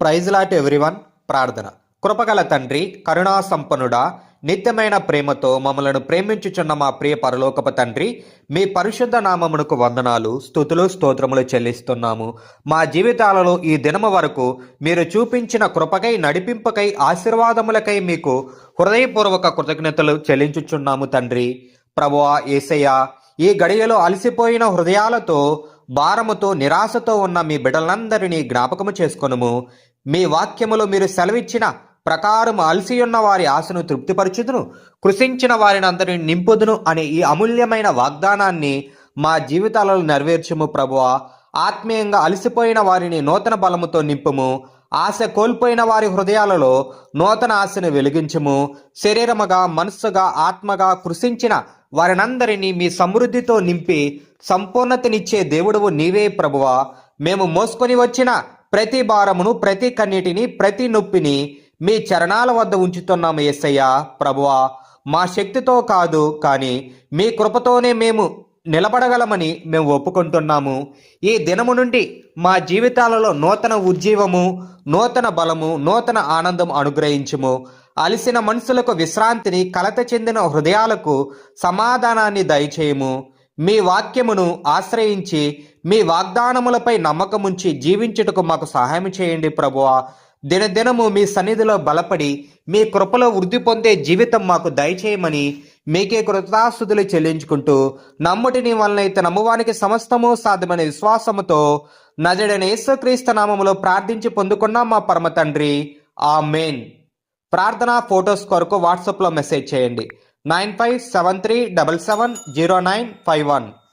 Praise lot everyone. ప్రార్థన. కృపగల తండ్రి, కరుణా సంపన్నుడా, నిత్యమైన ప్రేమతో మమ్మలను ప్రేమించుచున్న మా ప్రియ పరలోకపు తండ్రి, మీ పరిశుద్ధ నామమునకు వందనాలు, స్తుతులు, స్తోత్రములు చెల్లిస్తున్నాము. మా జీవితాలలో ఈ దినము వరకు మీరు చూపించిన కృపకై, నడిపింపకై, ఆశీర్వాదములకై మీకు హృదయపూర్వక కృతజ్ఞతలు చెల్లించుచున్నాము తండ్రి. ప్రభువా యేసయ్యా, ఈ గడియలో అలసిపోయిన హృదయాలతో, భారముతో, నిరాశతో ఉన్న మీ బిడ్డలందరినీ జ్ఞాపకము చేసుకొనుము. మీ వాక్యములో మీరు సెలవిచ్చిన ప్రకారం అలసియున్న వారి ఆశను తృప్తిపరచుదును, కృషించిన వారిని అందరిని నింపుదును అనే ఈ అమూల్యమైన వాగ్దానాన్ని మా జీవితాలలో నెరవేర్చుము ప్రభువా. ఆత్మీయంగా అలసిపోయిన వారిని నూతన బలముతో నింపుము. ఆశ కోల్పోయిన వారి హృదయాలలో నూతన ఆశను వెలిగించుము. శరీరముగా, మనస్సుగా, ఆత్మగా కృషించిన వారినందరినీ మీ సమృద్ధితో నింపి సంపూర్ణతనిచ్చే దేవుడువు నీవే ప్రభువా. మేము మోసుకొని వచ్చిన ప్రతి భారమును, ప్రతి కన్నీటిని, ప్రతి నొప్పిని మీ చరణాల వద్ద ఉంచుతున్నాము యేసయ్యా. ప్రభువా, మా శక్తితో కాదు, కానీ మీ కృపతోనే మేము నిలబడగలమని మేము ఒప్పుకుంటున్నాము. ఈ దినము నుండి మా జీవితాలలో నూతన ఉజ్జీవము, నూతన బలము, నూతన ఆనందం అనుగ్రహించుము. అలసిన మనసులకు విశ్రాంతిని, కలత చెందిన హృదయాలకు సమాధానాన్ని దయచేయము. మీ వాక్యమును ఆశ్రయించి మీ వాగ్దానములపై నమ్మకముంచి జీవించుటకు మాకు సహాయం చేయండి ప్రభువా. దినదినము మీ సన్నిధిలో బలపడి మీ కృపలో వృద్ధి పొందే జీవితం మాకు దయచేయమని మీకే కృతజ్ఞతాస్తుతులు చెల్లించుకుంటూ, నమ్ముటిని వలనైతే నమ్మువానికి సమస్తము సాధ్యమనే విశ్వాసముతో నజరేయుడైన యేసుక్రీస్తు నామములో ప్రార్థించి పొందుకున్నాం మా పరమ తండ్రి. ఆమేన్. ప్రార్థన ఫోటోస్ కొరకు వాట్సాప్లో మెసేజ్ చేయండి. 9573770951.